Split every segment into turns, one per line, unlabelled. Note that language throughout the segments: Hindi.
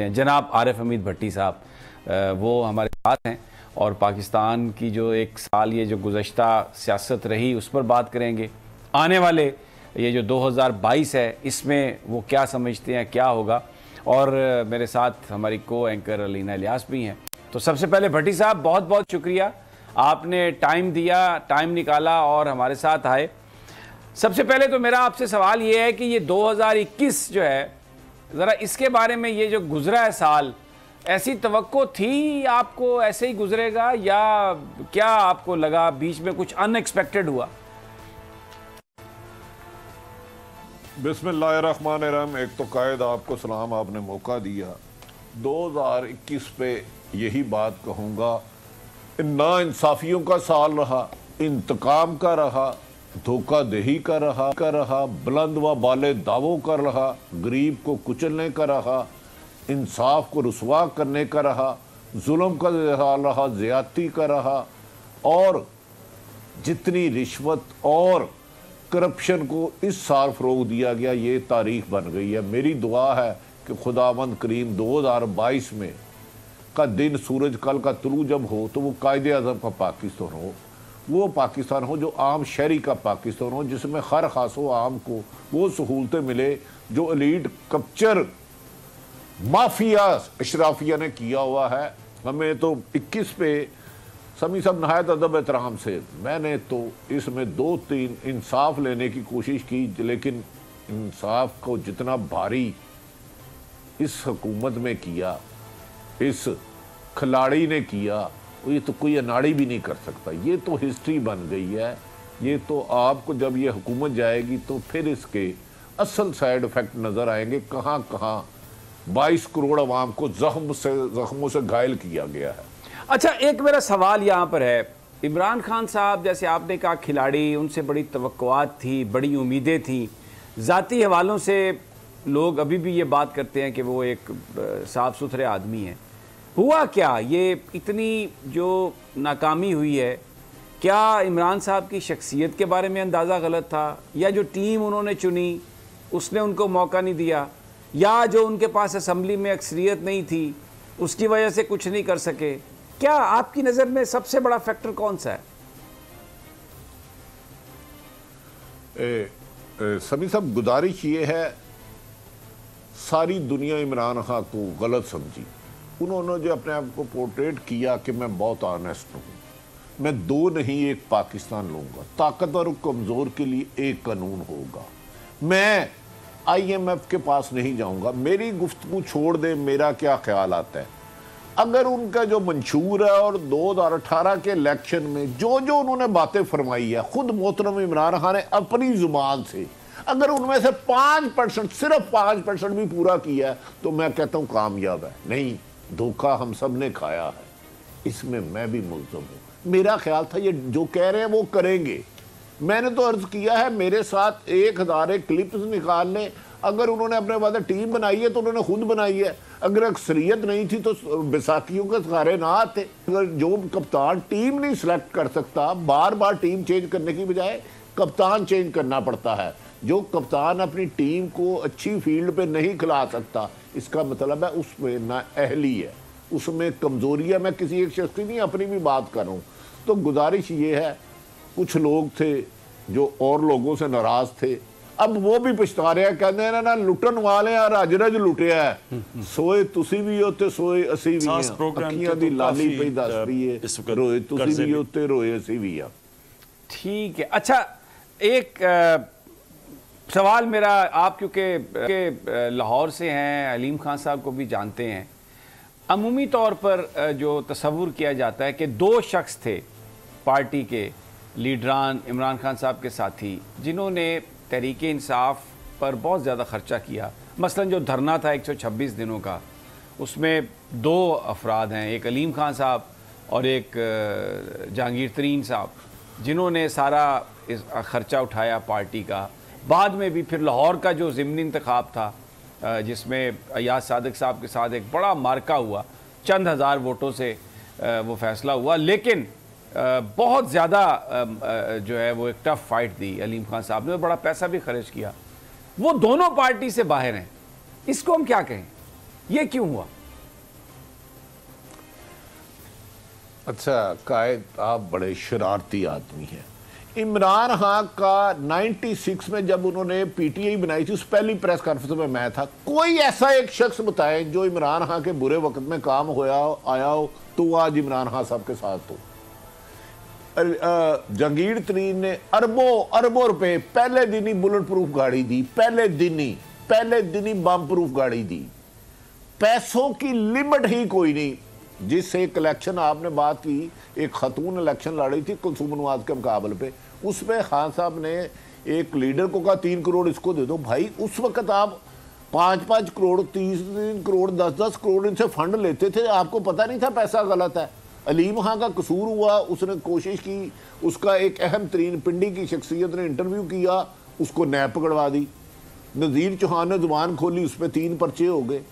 जनाब आरिफ हमीद भट्टी साहब वो हमारे साथ हैं और पाकिस्तान की जो एक साल ये जो गुज़श्ता सियासत रही उस पर बात करेंगे। आने वाले ये जो 2022 है इसमें वो क्या समझते हैं क्या होगा। और मेरे साथ हमारी को एंकर अलीना इलियास भी हैं। तो सबसे पहले भट्टी साहब बहुत बहुत शुक्रिया, आपने टाइम दिया, टाइम निकाला और हमारे साथ आए। सबसे पहले तो मेरा आपसे सवाल ये है कि ये 2021 जो है ज़रा इसके बारे में, ये जो गुजरा है साल, ऐसी तवक्को थी आपको ऐसे ही गुजरेगा या क्या आपको लगा बीच में कुछ अनएक्सपेक्टेड हुआ?
बिस्मिल्लाहिर्रहमानिर्रहीम। एक तो कायद आपको सलाम, आपने मौका दिया। 2021 पे यही बात कहूँगा, ना इंसाफियों का साल रहा, इंतकाम का रहा, धोखादही का रहा, बुलंद व बाले दावों का रहा, गरीब को कुचलने का रहा, इंसाफ को रुसवा करने का रहा, जुल्म का रहा, ज़्यादती का रहा, और जितनी रिश्वत और करप्शन को इस साल फ़रोग दिया गया, ये तारीख बन गई है। मेरी दुआ है कि खुदावंद करीम 2022 में का दिन, सूरज कल का तुलू जब हो तो वो कायदे आज़म का पाकिस्तान हो, वो पाकिस्तान हो जो आम शहरी का पाकिस्तान हो, जिसमें हर खासो आम को वो सहूलतें मिले जो एलीट कप्चर माफिया अशराफिया ने किया हुआ है। हमें तो 21 पे समी सब नहायत अदब एहतराम से, मैंने तो इसमें 2-3 इंसाफ लेने की कोशिश की, लेकिन इंसाफ को जितना भारी इस हुकूमत में किया, इस खिलाड़ी ने किया, ये तो कोई अनाड़ी भी नहीं कर सकता। ये तो हिस्ट्री बन गई है। ये तो आपको जब ये हुकूमत जाएगी तो फिर इसके असल साइड इफ़ेक्ट नज़र आएंगे। कहाँ कहाँ 22 करोड़ अवाम को जख्मों से घायल किया गया है।
अच्छा, एक मेरा सवाल यहाँ पर है, इमरान खान साहब जैसे आपने कहा खिलाड़ी, उनसे बड़ी तवक्कुआत थी, बड़ी उम्मीदें थी, ज़ाती हवालों से लोग अभी भी ये बात करते हैं कि वो एक साफ़ सुथरे आदमी हैं। हुआ क्या, ये इतनी जो नाकामी हुई है, क्या इमरान साहब की शख्सियत के बारे में अंदाज़ा गलत था, या जो टीम उन्होंने चुनी उसने उनको मौका नहीं दिया, या जो उनके पास असम्बली में अक्सरियत नहीं थी उसकी वजह से कुछ नहीं कर सके? क्या आपकी नज़र में सबसे बड़ा फैक्टर कौन सा है?
सभी सब गुजारिश ये है, सारी दुनिया इमरान खान को गलत समझी। उन्होंने जो अपने आप को पोर्ट्रेट किया कि मैं बहुत ऑनेस्ट हूँ, मैं 2 नहीं 1 पाकिस्तान लूँगा, ताकतवर और कमज़ोर के लिए एक कानून होगा, मैं IMF के पास नहीं जाऊँगा, मेरी गुफ्तगू छोड़ दे, मेरा क्या ख्याल आता है। अगर उनका जो मंशूर है और 2018 के इलेक्शन में जो जो उन्होंने बातें फरमाई है, खुद मोहतरम इमरान खान ने अपनी ज़ुबान से, अगर उनमें से 5%, सिर्फ 5% भी पूरा किया है तो मैं कहता हूँ कामयाब है। नहीं, धोखा हम सब ने खाया है, इसमें मैं भी मुल्ज़म हूँ। मेरा ख्याल था ये जो कह रहे हैं वो करेंगे। मैंने तो अर्ज़ किया है, मेरे साथ 1000 क्लिप्स निकाल लें। अगर उन्होंने अपने बाद टीम बनाई है तो उन्होंने खुद बनाई है। अगर अक्सरियत नहीं थी तो बैसाखियों के सारे ना आते। अगर जो कप्तान टीम नहीं सेलेक्ट कर सकता, बार बार टीम चेंज करने की बजाय कप्तान चेंज करना पड़ता है। जो कप्तान अपनी टीम को अच्छी फील्ड पे नहीं खिला सकता, इसका मतलब है उसमें ना अहली है, उसमें कमज़ोरी है। मैं किसी एक शख्स की नहीं, अपनी भी बात कर रहा हूँ। तो गुजारिश ये है, कुछ लोग थे जो और लोगों से नाराज़ थे, अब वो भी पछता रहे हैं, कहते हैं ना लुटन वाले और रज रज लुटिया है, सोए तुसी भी हो ते सोए असी भी हैं, अखियां दी लाली पे दस रही है, रोए तुसी भी हो ते रोए असी भी हैं।
ठीक है। अच्छा, एक सवाल मेरा, आप क्योंकि लाहौर से हैं, अलीम खान साहब को भी जानते हैं, अमूमी तौर पर जो तस्वुर किया जाता है कि 2 शख्स थे पार्टी के लीडरान, इमरान खान साहब के साथी, जिन्होंने तहरीक इंसाफ पर बहुत ज़्यादा ख़र्चा किया। मसलन जो धरना था 126 दिनों का, उसमें 2 अफराद हैं, एक अलीम खान साहब और एक जहांगीर तरीन साहब, जिन्होंने सारा ख़र्चा उठाया पार्टी का। बाद में भी फिर लाहौर का जो ज़िमनी इंतखाब था, जिसमें अयाज सादिक साहब के साथ एक बड़ा मार्का हुआ, चंद हज़ार वोटों से वो फैसला हुआ, लेकिन बहुत ज़्यादा जो है वो एक टफ फाइट दी अलीम खान साहब ने, बड़ा पैसा भी खर्च किया। वो दोनों पार्टी से बाहर हैं, इसको हम क्या कहें? ये क्यों हुआ?
अच्छा कायद, आप बड़े शरारती आदमी हैं। इमरान खान का 96 में जब उन्होंने पीटीआई बनाई थी, उस पहली प्रेस कॉन्फ्रेंस में मैं था। कोई ऐसा एक शख्स बताए जो इमरान खान के बुरे वक्त में काम होया आया हो तो आज इमरान खान साहब के साथ हो। जहांगीर तरीन ने अरबों रुपए पहले दिन ही बुलेट प्रूफ गाड़ी दी, पहले दिन ही बम प्रूफ गाड़ी दी। पैसों की लिमिट ही कोई नहीं। जिस एक इलेक्शन आपने बात की, एक खतून इलेक्शन लड़ी थी कुलसूम नवाज के मुकाबले पे, उसमें खान साहब ने एक लीडर को कहा 3 करोड़ इसको दे दो। भाई उस वक्त आप 5-5 करोड़ 3 करोड़ 10-10 करोड़ इनसे फंड लेते थे, आपको पता नहीं था पैसा गलत है। अलीम खां का कसूर हुआ, उसने कोशिश की, उसका एक अहम तरीन पिंडी की शख्सियत ने इंटरव्यू किया, उसको नैब पकड़वा दी। नज़ीर चौहान ने जुबान खोली, उस पर 3 पर्चे हो गए।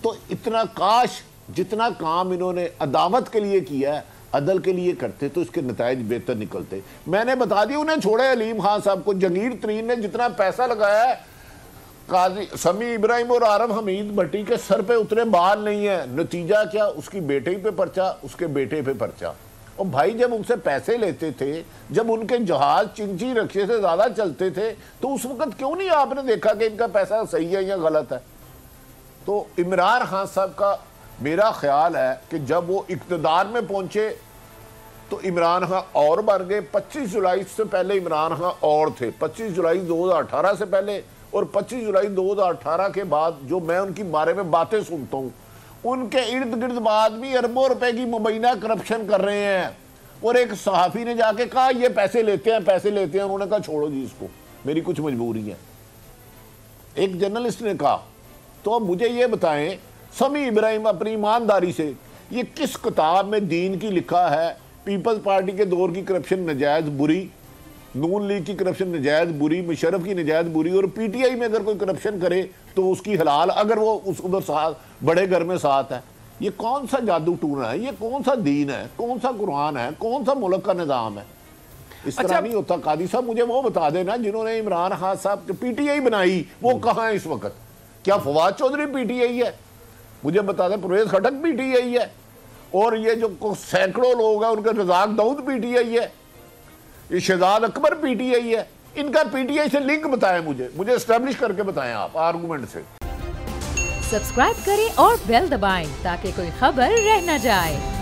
तो इतना काश जितना काम इन्होंने अदावत के लिए किया है अदल के लिए करते तो इसके नताइज बेहतर निकलते। मैंने बता दिया, उन्हें छोड़े अलीम खान साहब को। जहांगीर तरीन ने जितना पैसा लगाया है, काजी समी इब्राहिम और आरब हमीद भट्टी के सर पे उतरे बाल नहीं है। नतीजा क्या? उसकी बेटे पे पर्चा, उसके बेटे पे पर्चा। और भाई जब उनसे पैसे लेते थे, जब उनके जहाज चिंची रक्षे से ज्यादा चलते थे, तो उस वक्त क्यों नहीं आपने देखा कि इनका पैसा सही है या गलत है? तो इमरान खान साहब का मेरा ख्याल है कि जब वो इक़्तिदार में पहुंचे तो इमरान खान और बढ़ गए। 25 जुलाई से पहले इमरान खान और थे, 25 जुलाई 2018 से पहले और 25 जुलाई 2018 के बाद जो मैं उनकी बारे में बातें सुनता हूँ, उनके इर्द गिर्द आदमी अरबों रुपए की मुबैना करप्शन कर रहे हैं। और एक सहाफ़ी ने जाके कहा ये पैसे लेते हैं। उन्होंने कहा छोड़ो जी इसको, मेरी कुछ मजबूरी है। एक जर्नलिस्ट ने कहा। तो अब मुझे ये बताएं, समी इब्राहिम अपनी ईमानदारी से ये किस किताब में दीन की लिखा है पीपल्स पार्टी के दौर की करप्शन नजायज़ बुरी, नून लीग की करप्शन नजायज़ बुरी, मुशर्रफ की नजायज़ बुरी, और पीटीआई में अगर कोई करप्शन करे तो उसकी हलाल, अगर वो उस उधर साथ बड़े घर में साथ है? ये कौन सा जादू टूना है? ये कौन सा दीन है? कौन सा कुरान है? कौन सा मुल्क का निज़ाम है? इस तरह नहीं होता। कादी साहब मुझे वो बता देना जिन्होंने इमरान खान साहब पीटीआई बनाई, वो कहाँ है इस वक्त? क्या फवाद चौधरी पीटीआई है? मुझे बता दें परवेज खटक पीटीआई है, और ये जो सैकड़ों लोग हैं उनका रजाक दाऊद पीटीआई है, ये शहजाद अकबर पीटीआई है। इनका पीटीआई से लिंक बताएं, मुझे एस्टेब्लिश करके बताएं आप आर्गुमेंट से।
सब्सक्राइब करें और बेल दबाएं ताकि कोई खबर रह न जाए।